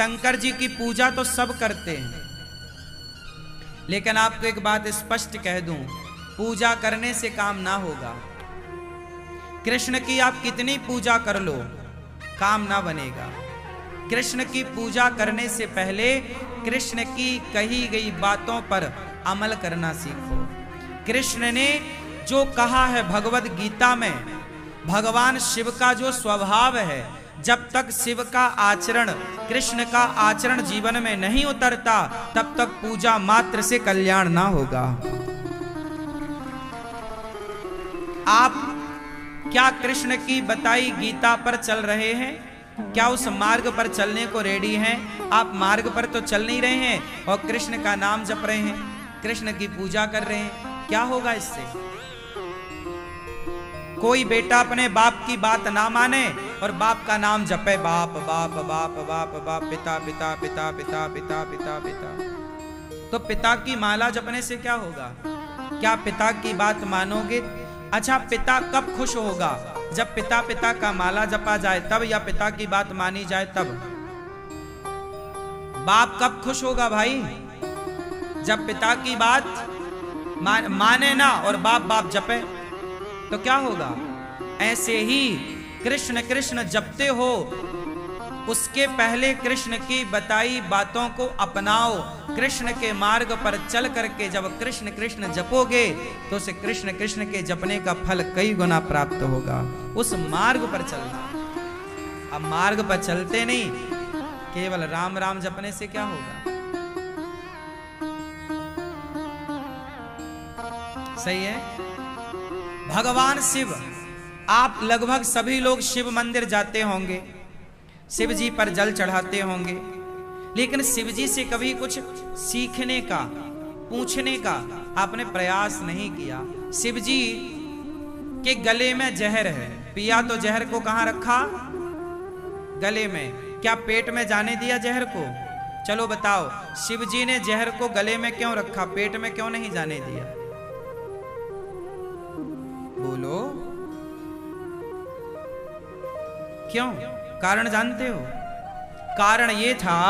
शंकर जी की पूजा तो सब करते हैं, लेकिन आपको एक बात स्पष्ट कह दूं, पूजा करने से काम ना होगा। कृष्ण की आप कितनी पूजा कर लो, काम ना बनेगा। कृष्ण की पूजा करने से पहले कृष्ण की कही गई बातों पर अमल करना सीखो। कृष्ण ने जो कहा है भगवद गीता में, भगवान शिव का जो स्वभाव है, जब तक शिव का आचरण, कृष्ण का आचरण जीवन में नहीं उतरता, तब तक पूजा मात्र से कल्याण ना होगा। आप क्या कृष्ण की बताई गीता पर चल रहे हैं? क्या उस मार्ग पर चलने को रेडी हैं? आप मार्ग पर तो चल नहीं रहे हैं और कृष्ण का नाम जप रहे हैं, कृष्ण की पूजा कर रहे हैं। क्या होगा इससे? कोई बेटा अपने बाप की बात ना माने और बाप का नाम जपे, बाप बाप बाप बाप बाप, पिता पिता पिता पिता पिता पिता पिता, तो पिता की माला जपने से क्या होगा? क्या पिता की बात मानोगे? अच्छा, पिता कब खुश होगा? जब पिता पिता का माला जपा जाए तब, या पिता की बात मानी जाए तब? बाप कब खुश होगा भाई? जब पिता की बात माने ना और बाप बाप जपे, तो क्या होगा? ऐसे ही कृष्ण कृष्ण जपते हो, उसके पहले कृष्ण की बताई बातों को अपनाओ। कृष्ण के मार्ग पर चल करके जब कृष्ण कृष्ण जपोगे तो उसे कृष्ण कृष्ण के जपने का फल कई गुना प्राप्त होगा। उस मार्ग पर चलना। अब मार्ग पर चलते नहीं, केवल राम राम जपने से क्या होगा? सही है? भगवान शिव, आप लगभग सभी लोग शिव मंदिर जाते होंगे, शिव जी पर जल चढ़ाते होंगे, लेकिन शिव जी से कभी कुछ सीखने का, पूछने का आपने प्रयास नहीं किया। शिव जी के गले में जहर है, पिया तो जहर को कहां रखा? गले में। क्या पेट में जाने दिया जहर को? चलो बताओ, शिव जी ने जहर को गले में क्यों रखा, पेट में क्यों नहीं जाने दिया? बोलो क्यों? कारण जानते हो? कारण ये था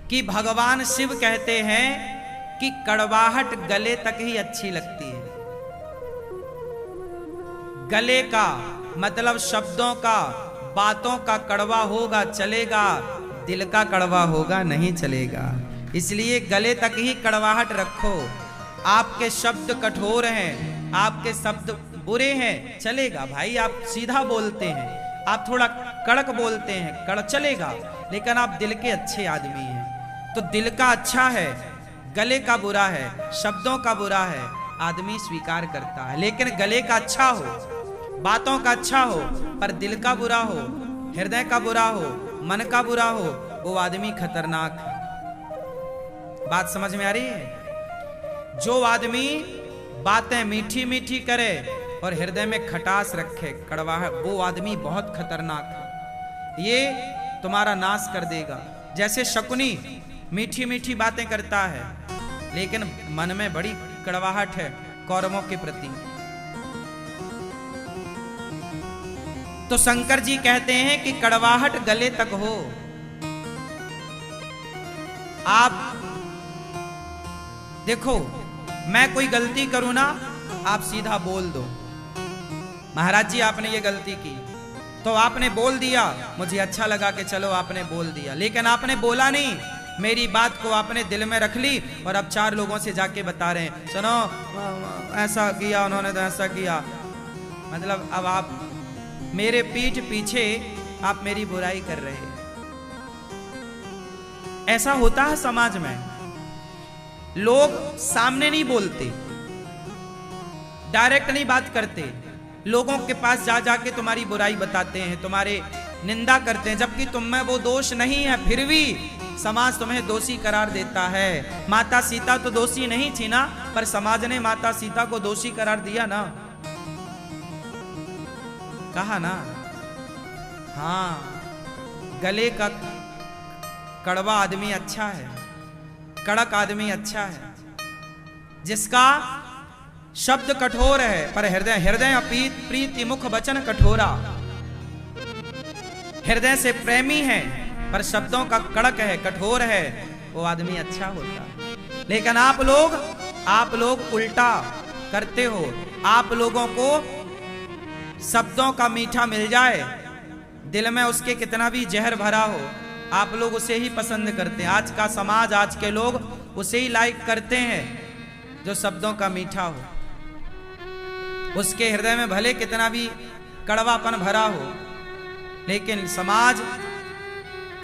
कि भगवान शिव कहते हैं कि कड़वाहट गले तक ही अच्छी लगती है। गले का मतलब शब्दों का, बातों का कड़वा होगा चलेगा, दिल का कड़वा होगा नहीं चलेगा। इसलिए गले तक ही कड़वाहट रखो। आपके शब्द कठोर हैं, आपके शब्द बुरे हैं, चलेगा भाई, आप सीधा बोलते हैं, आप थोड़ा कड़क बोलते हैं, कड़क चलेगा, लेकिन आप दिल के अच्छे आदमी हैं। तो दिल का अच्छा है, गले का बुरा है, शब्दों का बुरा है, आदमी स्वीकार करता है। लेकिन गले का अच्छा हो, बातों का अच्छा हो, पर दिल का बुरा हो, हृदय का बुरा हो, मन का बुरा हो, वो आदमी खतरनाक है। बात समझ में आ रही है? जो आदमी बातें मीठी मीठी करे और हृदय में खटास रखे, कड़वा है, वो आदमी बहुत खतरनाक है। ये तुम्हारा नाश कर देगा। जैसे शकुनी मीठी मीठी बातें करता है, लेकिन मन में बड़ी कड़वाहट है कौरवों के प्रति। तो शंकर जी कहते हैं कि कड़वाहट गले तक हो। आप देखो, मैं कोई गलती करूं ना, आप सीधा बोल दो, महाराज जी आपने ये गलती की, तो आपने बोल दिया, मुझे अच्छा लगा कि चलो आपने बोल दिया, लेकिन आपने बोला नहीं, मेरी बात को आपने दिल में रख ली और अब 4 लोगों से जाके बता रहे हैं, सुनो ऐसा किया उन्होंने, तो ऐसा किया। मतलब अब आप मेरे पीठ पीछे आप मेरी बुराई कर रहे हैं। ऐसा होता है समाज में। लोग सामने नहीं बोलते, डायरेक्ट नहीं बात करते, लोगों के पास जा जाके तुम्हारी बुराई बताते हैं, तुम्हारे निंदा करते हैं, जबकि तुम में वो दोष नहीं है, फिर भी समाज तुम्हें दोषी करार देता है। माता सीता तो दोषी नहीं थी ना, पर समाज ने माता सीता को दोषी करार दिया ना, कहा ना। हाँ, गले का कड़वा आदमी अच्छा है, कड़क आदमी अच्छा है, जिसका शब्द कठोर है पर हृदय हृदय प्रीति मुख वचन कठोरा, हृदय से प्रेमी है पर शब्दों का कड़क है, कठोर है, वो आदमी अच्छा होता। लेकिन आप लोग उल्टा करते हो। आप लोगों को शब्दों का मीठा मिल जाए, दिल में उसके कितना भी जहर भरा हो, आप लोग उसे ही पसंद करते हैं। आज का समाज, आज के लोग उसे ही लाइक करते हैं जो शब्दों का मीठा हो। उसके हृदय में भले कितना भी कड़वापन भरा हो, लेकिन समाज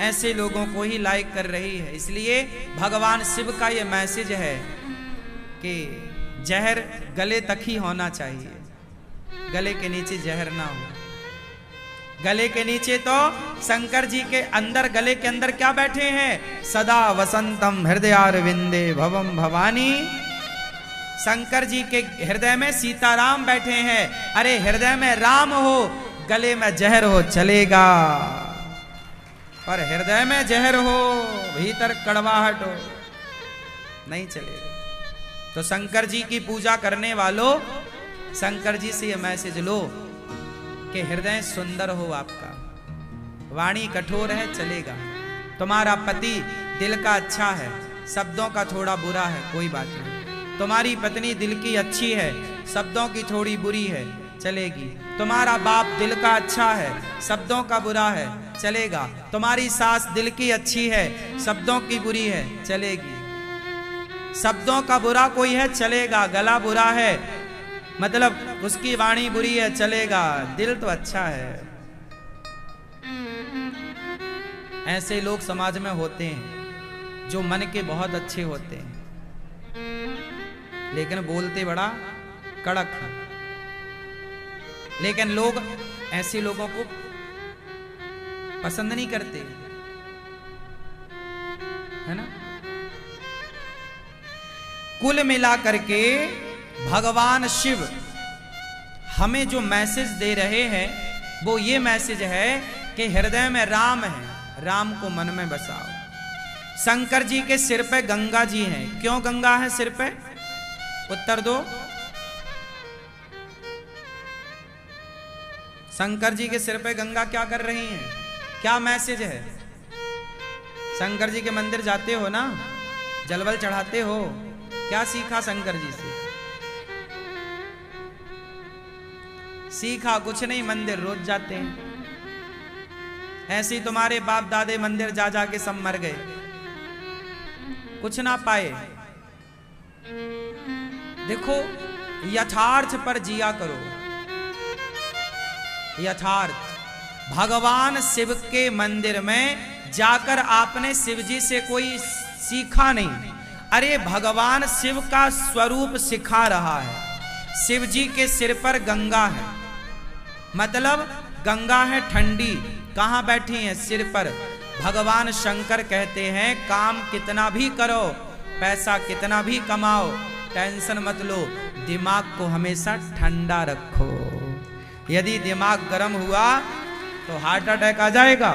ऐसे लोगों को ही लाइक कर रही है। इसलिए भगवान शिव का ये मैसेज है कि जहर गले तक ही होना चाहिए, गले के नीचे जहर ना हो। गले के नीचे तो शंकर जी के अंदर, गले के अंदर क्या बैठे हैं? सदा वसंतम हृदयारविंदे भवम भवानी। शंकर जी के हृदय में सीताराम बैठे हैं। अरे हृदय में राम हो, गले में जहर हो चलेगा, पर हृदय में जहर हो, भीतर कड़वाहट हो, नहीं चलेगा। तो शंकर जी की पूजा करने वालों, शंकर जी से ये मैसेज लो कि हृदय सुंदर हो आपका, वाणी कठोर है चलेगा। तुम्हारा पति दिल का अच्छा है, शब्दों का थोड़ा बुरा है, कोई बात नहीं। तुम्हारी पत्नी दिल की अच्छी है, शब्दों की थोड़ी बुरी है, चलेगी। तुम्हारा बाप दिल का अच्छा है, शब्दों का बुरा है, चलेगा। तुम्हारी सास दिल की अच्छी है, शब्दों की बुरी है, चलेगी। शब्दों का बुरा कोई है, चलेगा। गला बुरा है, मतलब उसकी वाणी बुरी है, चलेगा। दिल तो अच्छा है। ऐसे लोग समाज में होते हैं जो मन के बहुत अच्छे होते हैं, लेकिन बोलते बड़ा कड़क है। लेकिन लोग ऐसे लोगों को पसंद नहीं करते, है ना। कुल मिला करके भगवान शिव हमें जो मैसेज दे रहे हैं वो ये मैसेज है कि हृदय में राम है, राम को मन में बसाओ। शंकर जी के सिर पे गंगा जी हैं। क्यों गंगा है सिर पे? उत्तर दो। शंकर जी के सिर पे गंगा क्या कर रही हैं? क्या मैसेज है? शंकर जी के मंदिर जाते हो ना, जलवल चढ़ाते हो, क्या सीखा शंकर जी से? सीखा कुछ नहीं, मंदिर रोज जाते हैं। ऐसे ही तुम्हारे बाप दादे मंदिर जा जा के सब मर गए, कुछ ना पाए। देखो, यथार्थ पर जिया करो। यथार्थ। भगवान शिव के मंदिर में जाकर आपने शिव जी से कोई सीखा नहीं। अरे भगवान शिव का स्वरूप सिखा रहा है। शिव जी के सिर पर गंगा है, मतलब गंगा है ठंडी। कहां बैठी है? सिर पर। भगवान शंकर कहते हैं काम कितना भी करो, पैसा कितना भी कमाओ, टेंशन मत लो, दिमाग को हमेशा ठंडा रखो। यदि दिमाग गर्म हुआ तो हार्ट अटैक आ जाएगा।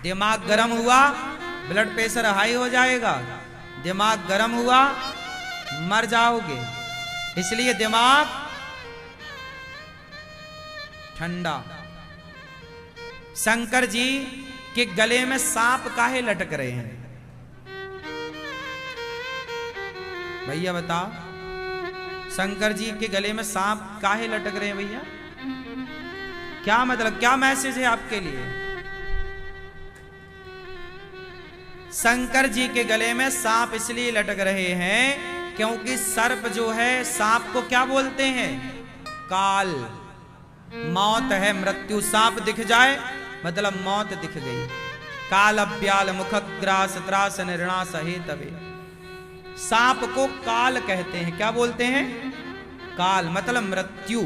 दिमाग गर्म हुआ ब्लड प्रेशर हाई हो जाएगा। दिमाग गर्म हुआ मर जाओगे। इसलिए दिमाग ठंडा। शंकर जी के गले में सांप काहे लटक रहे हैं? भैया बताओ, शंकर जी के गले में सांप काहे लटक रहे हैं भैया? क्या मतलब, क्या मैसेज है आपके लिए? शंकर जी के गले में सांप इसलिए लटक रहे हैं क्योंकि सर्प जो है, सांप को क्या बोलते हैं? काल। मौत है, मृत्यु। सांप दिख जाए मतलब मौत दिख गई। काल अब्याल मुखग्रास त्रास निर्णास हेतवे। सांप को काल कहते हैं। क्या बोलते हैं? काल, मतलब मृत्यु।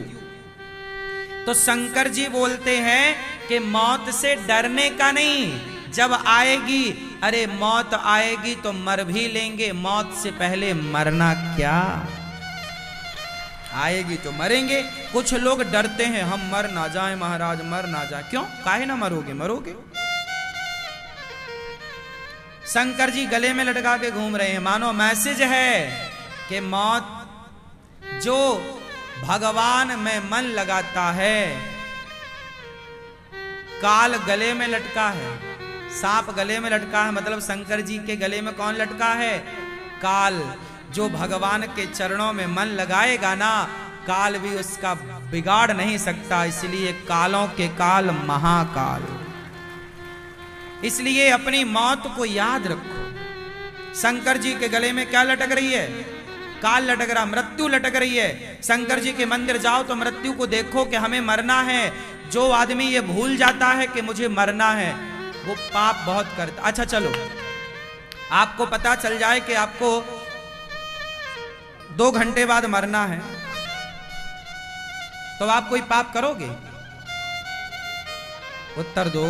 तो शंकर जी बोलते हैं कि मौत से डरने का नहीं, जब आएगी, अरे मौत आएगी तो मर भी लेंगे, मौत से पहले मरना क्या? आएगी तो मरेंगे। कुछ लोग डरते हैं हम मर ना जाए महाराज, मर ना जाए। क्यों? काहे ना मरोगे? मरोगे। शंकर जी गले में लटका के घूम रहे हैं, मानो मैसेज है कि मौत, जो भगवान में मन लगाता है, काल गले में लटका है। सांप गले में लटका है, मतलब शंकर जी के गले में कौन लटका है? काल। जो भगवान के चरणों में मन लगाएगा ना, काल भी उसका बिगाड़ नहीं सकता। इसलिए कालों के काल महाकाल। इसलिए अपनी मौत को याद रखो। शंकर जी के गले में क्या लटक रही है? काल लटक रहा, मृत्यु लटक रही है। शंकर जी के मंदिर जाओ तो मृत्यु को देखो कि हमें मरना है। जो आदमी ये भूल जाता है कि मुझे मरना है, वो पाप बहुत करता। अच्छा चलो, आपको पता चल जाए कि आपको 2 घंटे बाद मरना है, तो आप कोई पाप करोगे? उत्तर दो।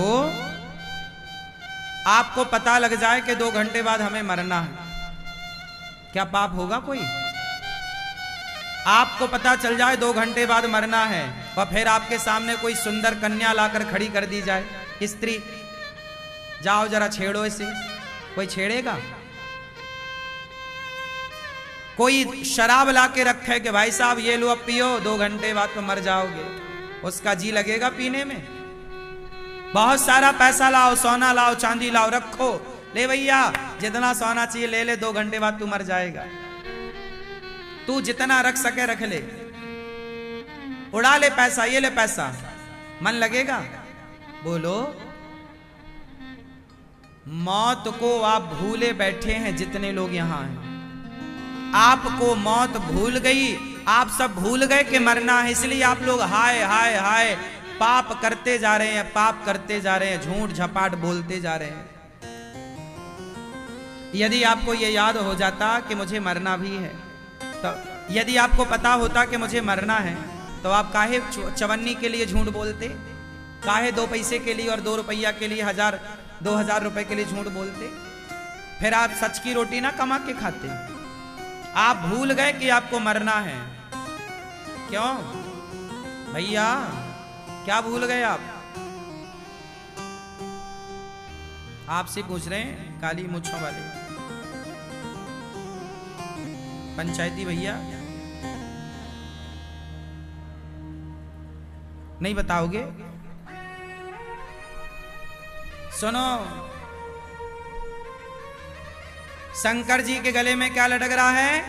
आपको पता लग जाए कि 2 घंटे बाद हमें मरना है, क्या पाप होगा कोई? आपको पता चल जाए 2 घंटे बाद मरना है, और फिर आपके सामने कोई सुंदर कन्या लाकर खड़ी कर दी जाए, स्त्री, जाओ जरा छेड़ो इसे, कोई छेड़ेगा? कोई शराब ला के रखे कि भाई साहब ये लो अब पियो, 2 घंटे बाद तो मर जाओगे, उसका जी लगेगा पीने में? बहुत सारा पैसा लाओ, सोना लाओ, चांदी लाओ, रखो, ले भैया जितना सोना चाहिए ले ले, 2 घंटे बाद तू मर जाएगा। तू जितना रख सके रख ले, उड़ा ले पैसा, ये ले पैसा, मन लगेगा? बोलो। मौत को आप भूले बैठे हैं, जितने लोग यहां हैं। आपको मौत भूल गई, आप सब भूल गए कि मरना है, इसलिए आप लोग हाय हाय हाय पाप करते जा रहे हैं, पाप करते जा रहे हैं, झूठ झपाट बोलते जा रहे हैं। यदि आपको यह याद हो जाता कि मुझे मरना भी है, तो यदि आपको पता होता कि मुझे मरना है, तो आप काहे चवन्नी के लिए झूठ बोलते? काहे 2 पैसे के लिए और 2 रुपया के लिए 1000-2000 रुपए के लिए झूठ बोलते? फिर आप सच की रोटी ना कमा के खाते। आप भूल गए कि आपको मरना है। क्यों भैया, क्या भूल गए आप? आपसे पूछ रहे हैं काली मूंछों वाले पंचायती भैया, नहीं बताओगे? सुनो, शंकर जी के गले में क्या लटक रहा है?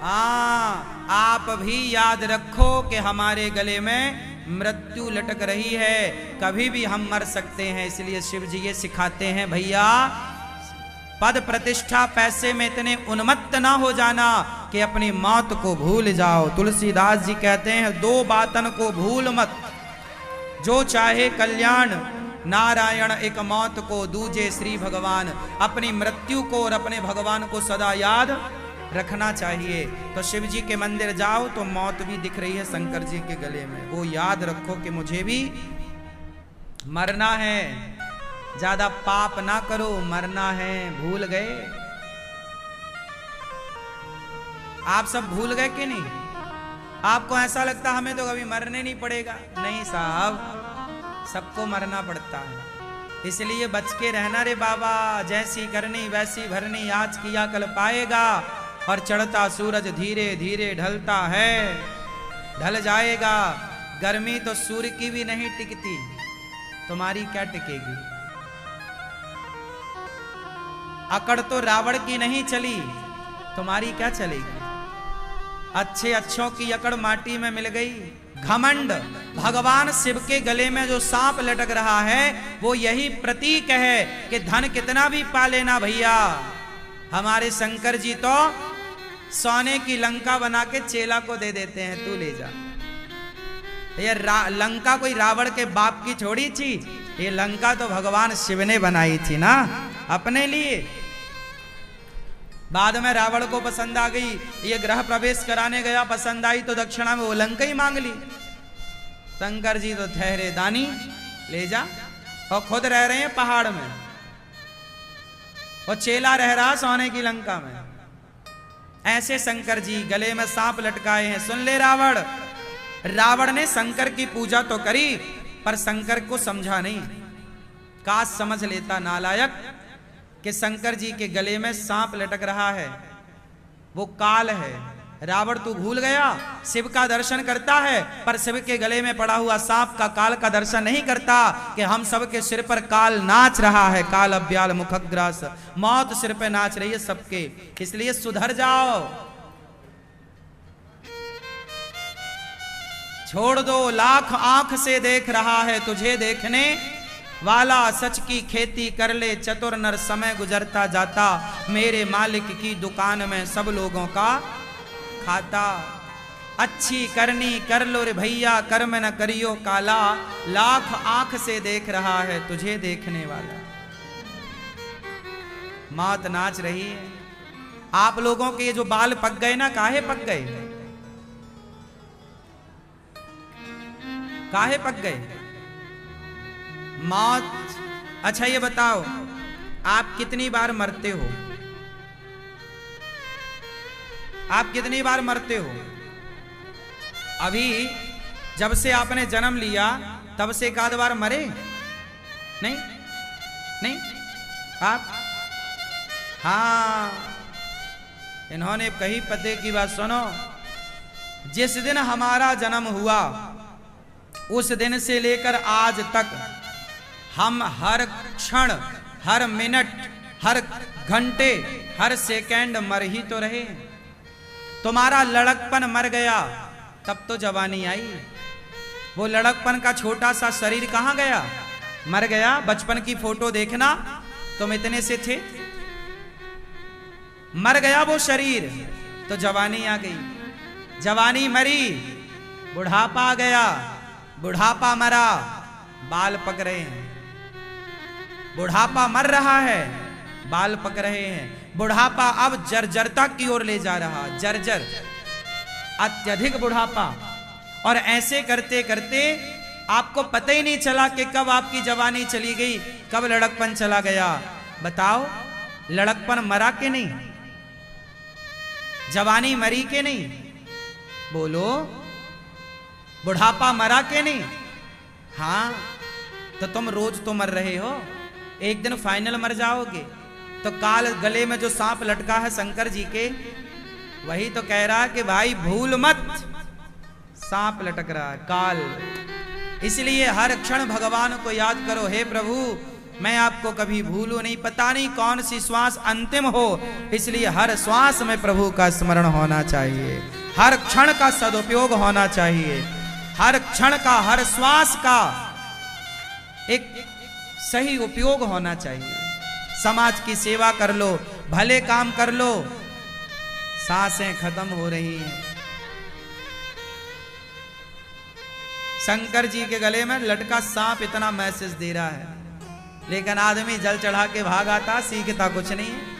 हाँ, आप भी याद रखो कि हमारे गले में मृत्यु लटक रही है, कभी भी हम मर सकते हैं। इसलिए शिव जी ये सिखाते हैं, भैया पद प्रतिष्ठा पैसे में इतने उन्मत्त ना हो जाना कि अपनी मौत को भूल जाओ। तुलसीदास जी कहते हैं, 2 बातन को भूल मत, जो चाहे कल्याण, नारायण एक मौत को, दूजे श्री भगवान। अपनी मृत्यु को और अपने भगवान को सदा याद रखना चाहिए। तो शिव जी के मंदिर जाओ तो मौत भी दिख रही है शंकर जी के गले में, वो याद रखो कि मुझे भी मरना है। ज्यादा पाप ना करो, मरना है। भूल गए? आप सब भूल गए कि नहीं? आपको ऐसा लगता हमें तो कभी मरने नहीं पड़ेगा? नहीं साहब, सबको मरना पड़ता है। इसलिए बच के रहना रे बाबा, जैसी करनी वैसी भरनी, आज किया कल पाएगा। और चढ़ता सूरज धीरे धीरे ढलता है, ढल जाएगा। गर्मी तो सूर्य की भी नहीं टिकती, तुम्हारी क्या टिकेगी? अकड़ तो रावण की नहीं चली, तुम्हारी क्या चलेगी? अच्छे अच्छों की अकड़ माटी में मिल गई। घमंड। भगवान शिव के गले में जो सांप लटक रहा है, वो यही प्रतीक है कि धन कितना भी पा लेना भैया, हमारे शंकर जी तो सोने की लंका बना के चेला को दे देते हैं, तू ले जा। ये लंका कोई रावण के बाप की छोड़ी थी, ये लंका तो भगवान शिव ने बनाई थी ना अपने लिए। बाद में रावण को पसंद आ गई, ये ग्रह प्रवेश कराने गया, पसंद आई तो दक्षिणा में वो लंका ही मांग ली। शंकर जी तो ठहरे दानी, ले जा। और खुद रह रहे हैं पहाड़ में, और चेला रह रहा सोने की लंका में। ऐसे शंकर जी गले में सांप लटकाए हैं। सुन ले रावण, रावण ने शंकर की पूजा तो करी, पर शंकर को समझा नहीं। काश समझ लेता नालायक कि शंकर जी के गले में सांप लटक रहा है, वो काल है। रावण तू भूल गया, शिव का दर्शन करता है पर शिव के गले में पड़ा हुआ सांप का काल का दर्शन नहीं करता कि हम सब के सिर पर काल नाच रहा है। काल अब्याल मुखग्रास, मौत सिर पे नाच रही है सबके, इसलिए सुधर जाओ, छोड़ दो। लाख आंख से देख रहा है तुझे देखने वाला, सच की खेती कर ले चतुर नर, समय गुजरता जाता मेरे मालिक की दुकान में सब लोगों का खाता। अच्छी करनी कर लो रे भैया, कर्म न करियो काला, लाख आंख से देख रहा है तुझे देखने वाला। मौत नाच रही है। आप लोगों के जो बाल पक गए ना, काहे पक गए? काहे पक गए? मौत। अच्छा ये बताओ, आप कितनी बार मरते हो? आप कितनी बार मरते हो? अभी जब से आपने जन्म लिया तब से एक आध बार मरे? नहीं नहीं आप? हाँ, इन्होंने कही पते की बात सुनो। जिस दिन हमारा जन्म हुआ उस दिन से लेकर आज तक हम हर क्षण, हर मिनट, हर घंटे, हर सेकंड मर ही तो रहे। तुम्हारा लड़कपन मर गया तब तो जवानी आई। वो लड़कपन का छोटा सा शरीर कहां गया? मर गया। बचपन की फोटो देखना, तुम इतने से थे, मर गया वो शरीर, तो जवानी आ गई। जवानी मरी, बुढ़ापा आ गया, बुढ़ापा मरा, बाल पक रहे हैं। बुढ़ापा मर रहा है, बाल पक रहे हैं। बुढ़ापा अब जर्जरता की ओर ले जा रहा, जर्जर, अत्यधिक बुढ़ापा। और ऐसे करते करते आपको पता ही नहीं चला कि कब आपकी जवानी चली गई, कब लड़कपन चला गया। बताओ, लड़कपन मरा के नहीं? जवानी मरी के नहीं? बोलो, बुढ़ापा मरा के नहीं? हाँ, तो तुम रोज तो मर रहे हो, एक दिन फाइनल मर जाओगे। तो काल गले में जो सांप लटका है शंकर जी के, वही तो कह रहा है कि भाई भूल मत, सांप लटक रहा है, काल। इसलिए हर क्षण भगवान को याद करो, हे प्रभु मैं आपको कभी भूलूं नहीं। पता नहीं कौन सी श्वास अंतिम हो, इसलिए हर श्वास में प्रभु का स्मरण होना चाहिए, हर क्षण का सदुपयोग होना चाहिए, हर क्षण का, हर श्वास का एक सही उपयोग होना चाहिए। समाज की सेवा कर लो, भले काम कर लो। सांसें खत्म हो रही हैं। शंकर जी के गले में लटका सांप इतना मैसेज दे रहा है, लेकिन आदमी जल चढ़ा के भाग आता, सीखता कुछ नहीं है।